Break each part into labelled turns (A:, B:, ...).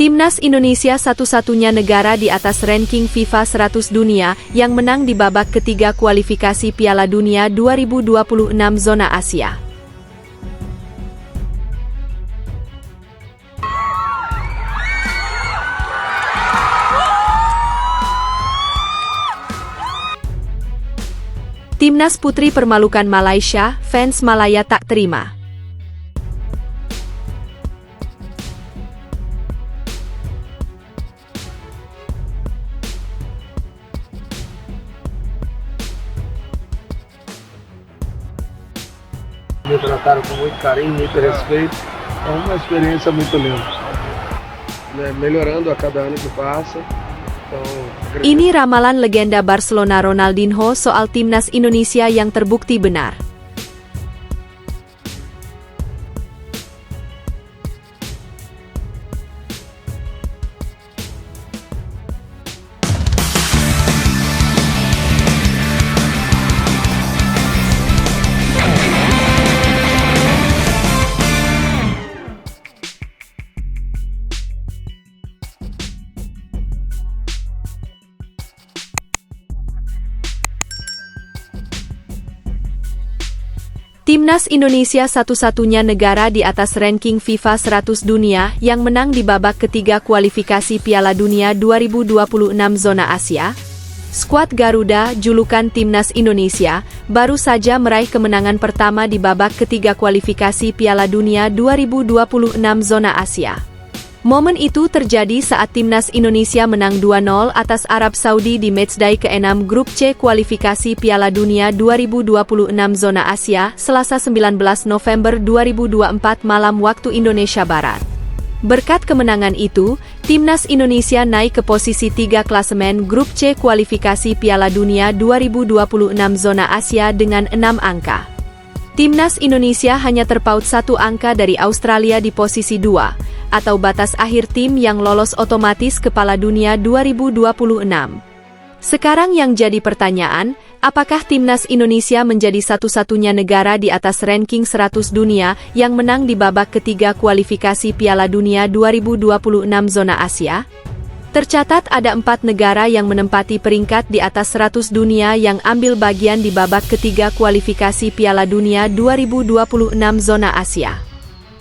A: Timnas Indonesia satu-satunya negara di atas ranking FIFA 100 dunia yang menang di babak ketiga kualifikasi Piala Dunia 2026 zona Asia. Timnas Putri permalukan Malaysia, fans Malaya tak terima.
B: Me trataram com muito carinho, muito respeito. É uma experiência muito linda. Melhorando a cada ano que passa.
A: Ini ramalan legenda Barcelona Ronaldinho soal timnas Indonesia yang terbukti benar. Timnas Indonesia satu-satunya negara di atas ranking FIFA 100 dunia yang menang di babak ketiga kualifikasi Piala Dunia 2026 zona Asia. Skuad Garuda, julukan Timnas Indonesia, baru saja meraih kemenangan pertama di babak ketiga kualifikasi Piala Dunia 2026 zona Asia. Momen itu terjadi saat Timnas Indonesia menang 2-0 atas Arab Saudi di matchday ke-6 Grup C kualifikasi Piala Dunia 2026 zona Asia, Selasa 19 November 2024 malam waktu Indonesia Barat. Berkat kemenangan itu, Timnas Indonesia naik ke posisi 3 klasemen Grup C kualifikasi Piala Dunia 2026 zona Asia dengan 6 angka. Timnas Indonesia hanya terpaut 1 angka dari Australia di posisi 2, atau batas akhir tim yang lolos otomatis ke Piala Dunia 2026. Sekarang yang jadi pertanyaan, apakah Timnas Indonesia menjadi satu-satunya negara di atas ranking 100 dunia yang menang di babak ketiga kualifikasi Piala Dunia 2026 zona Asia? Tercatat ada 4 negara yang menempati peringkat di atas 100 dunia yang ambil bagian di babak ketiga kualifikasi Piala Dunia 2026 zona Asia.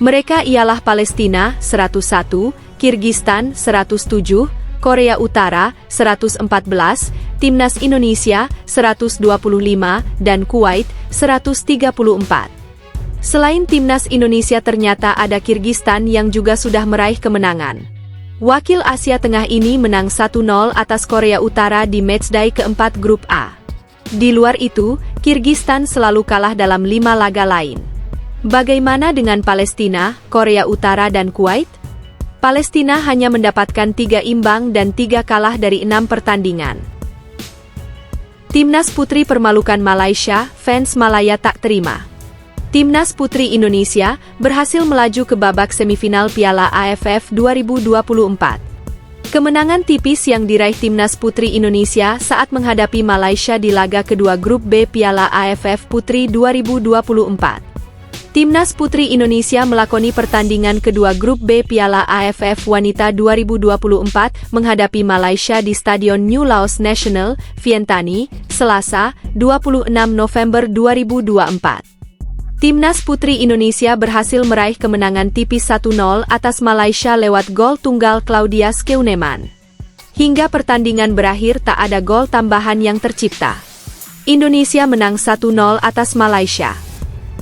A: Mereka ialah Palestina, 101, Kirgistan, 107, Korea Utara, 114, Timnas Indonesia, 125, dan Kuwait, 134. Selain Timnas Indonesia ternyata ada Kirgistan yang juga sudah meraih kemenangan. Wakil Asia Tengah ini menang 1-0 atas Korea Utara di matchday keempat Grup A. Di luar itu, Kirgistan selalu kalah dalam 5 laga lain. Bagaimana dengan Palestina, Korea Utara dan Kuwait? Palestina hanya mendapatkan 3 imbang dan 3 kalah dari 6 pertandingan. Timnas Putri permalukan Malaysia, fans Malaya tak terima. Timnas Putri Indonesia berhasil melaju ke babak semifinal Piala AFF 2024. Kemenangan tipis yang diraih Timnas Putri Indonesia saat menghadapi Malaysia di laga kedua Grup B Piala AFF Putri 2024. Timnas Putri Indonesia melakoni pertandingan kedua Grup B Piala AFF Wanita 2024 menghadapi Malaysia di Stadion New Laos National, Vientiane, Selasa, 26 November 2024. Timnas Putri Indonesia berhasil meraih kemenangan tipis 1-0 atas Malaysia lewat gol tunggal Claudia Skeuneman. Hingga pertandingan berakhir tak ada gol tambahan yang tercipta. Indonesia menang 1-0 atas Malaysia.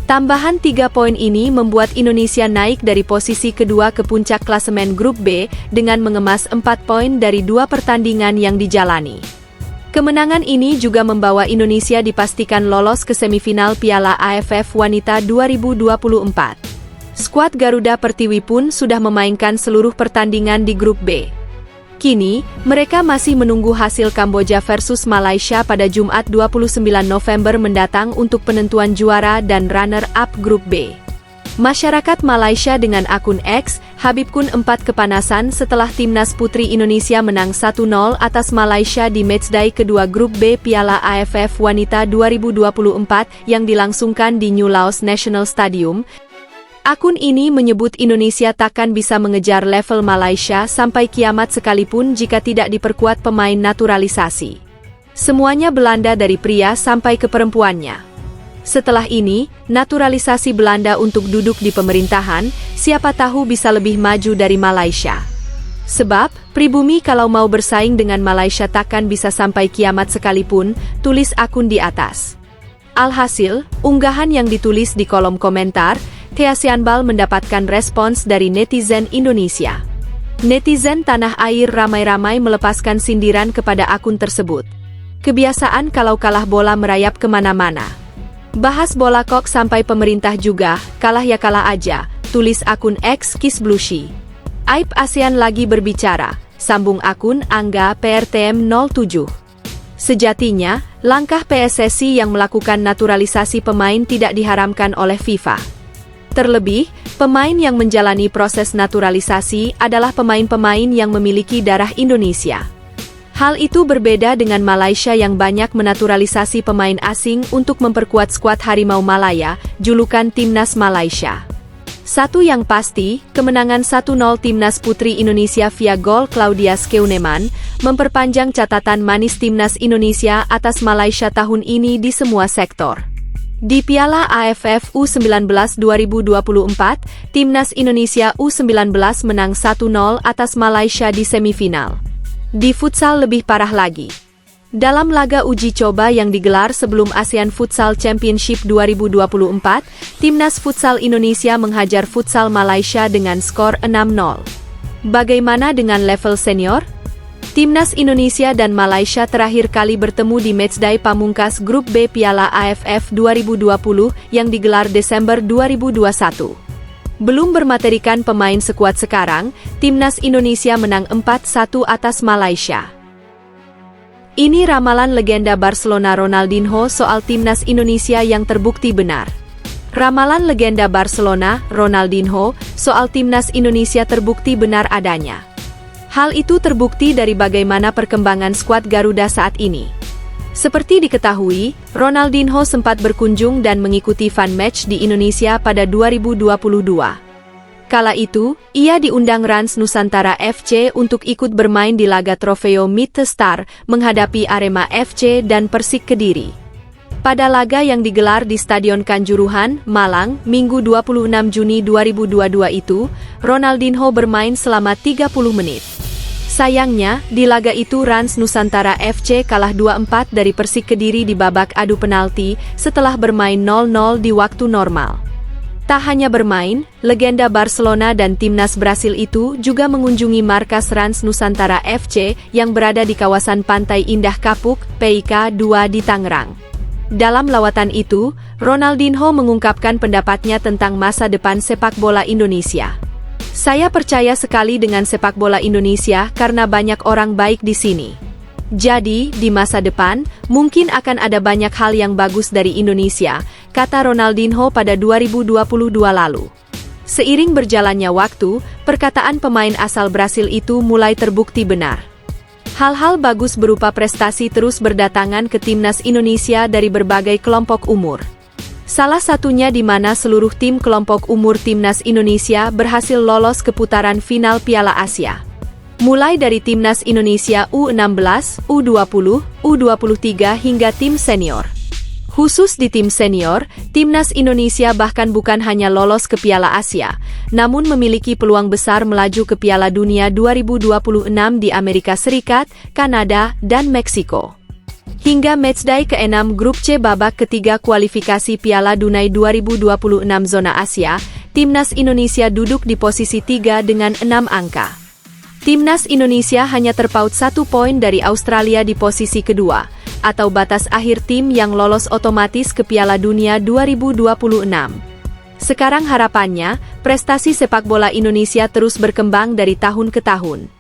A: Tambahan 3 poin ini membuat Indonesia naik dari posisi kedua ke puncak klasemen Grup B dengan mengemas 4 poin dari 2 pertandingan yang dijalani. Kemenangan ini juga membawa Indonesia dipastikan lolos ke semifinal Piala AFF Wanita 2024. Skuad Garuda Pertiwi pun sudah memainkan seluruh pertandingan di Grup B. Kini, mereka masih menunggu hasil Kamboja versus Malaysia pada Jumat 29 November mendatang untuk penentuan juara dan runner-up Grup B. Masyarakat Malaysia dengan akun X, Habibkun 4 kepanasan setelah Timnas Putri Indonesia menang 1-0 atas Malaysia di matchday kedua Grup B Piala AFF Wanita 2024 yang dilangsungkan di New Laos National Stadium. Akun ini menyebut Indonesia takkan bisa mengejar level Malaysia sampai kiamat sekalipun jika tidak diperkuat pemain naturalisasi. Semuanya Belanda dari pria sampai ke perempuannya. Setelah ini, naturalisasi Belanda untuk duduk di pemerintahan, siapa tahu bisa lebih maju dari Malaysia. Sebab, pribumi kalau mau bersaing dengan Malaysia takkan bisa sampai kiamat sekalipun, tulis akun di atas. Alhasil, unggahan yang ditulis di kolom komentar, Theasianbal mendapatkan respons dari netizen Indonesia. Netizen tanah air ramai-ramai melepaskan sindiran kepada akun tersebut. Kebiasaan kalau kalah bola merayap kemana-mana. Bahas bola kok sampai pemerintah juga, kalah ya kalah aja, tulis akun X Kisblushi. Aib ASEAN lagi berbicara, sambung akun Angga PRTM 07. Sejatinya, langkah PSSI yang melakukan naturalisasi pemain tidak diharamkan oleh FIFA. Terlebih, pemain yang menjalani proses naturalisasi adalah pemain-pemain yang memiliki darah Indonesia. Hal itu berbeda dengan Malaysia yang banyak menaturalisasi pemain asing untuk memperkuat skuad Harimau Malaya, julukan Timnas Malaysia. Satu yang pasti, kemenangan 1-0 Timnas Putri Indonesia via gol Claudia Skeuneman, memperpanjang catatan manis Timnas Indonesia atas Malaysia tahun ini di semua sektor. Di Piala AFF U19 2024, Timnas Indonesia U19 menang 1-0 atas Malaysia di semifinal. Di futsal lebih parah lagi. Dalam laga uji coba yang digelar sebelum ASEAN Futsal Championship 2024, Timnas Futsal Indonesia menghajar futsal Malaysia dengan skor 6-0. Bagaimana dengan level senior? Timnas Indonesia dan Malaysia terakhir kali bertemu di matchday pamungkas Grup B Piala AFF 2020 yang digelar Desember 2021. Belum bermaterikan pemain sekuat sekarang, Timnas Indonesia menang 4-1 atas Malaysia. Ini ramalan legenda Barcelona Ronaldinho soal Timnas Indonesia yang terbukti benar. Ramalan legenda Barcelona, Ronaldinho, soal Timnas Indonesia terbukti benar adanya. Hal itu terbukti dari bagaimana perkembangan skuad Garuda saat ini. Seperti diketahui, Ronaldinho sempat berkunjung dan mengikuti fan match di Indonesia pada 2022. Kala itu, ia diundang Rans Nusantara FC untuk ikut bermain di laga Trofeo Meet the Star menghadapi Arema FC dan Persik Kediri. Pada laga yang digelar di Stadion Kanjuruhan, Malang, Minggu 26 Juni 2022 itu, Ronaldinho bermain selama 30 menit. Sayangnya, di laga itu Rans Nusantara FC kalah 2-4 dari Persik Kediri di babak adu penalti setelah bermain 0-0 di waktu normal. Tak hanya bermain, legenda Barcelona dan timnas Brasil itu juga mengunjungi markas Rans Nusantara FC yang berada di kawasan Pantai Indah Kapuk, PIK 2 di Tangerang. Dalam lawatan itu, Ronaldinho mengungkapkan pendapatnya tentang masa depan sepak bola Indonesia. Saya percaya sekali dengan sepak bola Indonesia karena banyak orang baik di sini. Jadi, di masa depan, mungkin akan ada banyak hal yang bagus dari Indonesia, kata Ronaldinho pada 2022 lalu. Seiring berjalannya waktu, perkataan pemain asal Brasil itu mulai terbukti benar. Hal-hal bagus berupa prestasi terus berdatangan ke Timnas Indonesia dari berbagai kelompok umur. Salah satunya di mana seluruh tim kelompok umur Timnas Indonesia berhasil lolos ke putaran final Piala Asia. Mulai dari Timnas Indonesia U16, U20, U23 hingga tim senior. Khusus di tim senior, Timnas Indonesia bahkan bukan hanya lolos ke Piala Asia, namun memiliki peluang besar melaju ke Piala Dunia 2026 di Amerika Serikat, Kanada, dan Meksiko. Hingga matchday ke-6 Grup C babak ketiga kualifikasi Piala Dunia 2026 zona Asia, Timnas Indonesia duduk di posisi 3 dengan 6 angka. Timnas Indonesia hanya terpaut 1 poin dari Australia di posisi kedua, atau batas akhir tim yang lolos otomatis ke Piala Dunia 2026. Sekarang harapannya, prestasi sepak bola Indonesia terus berkembang dari tahun ke tahun.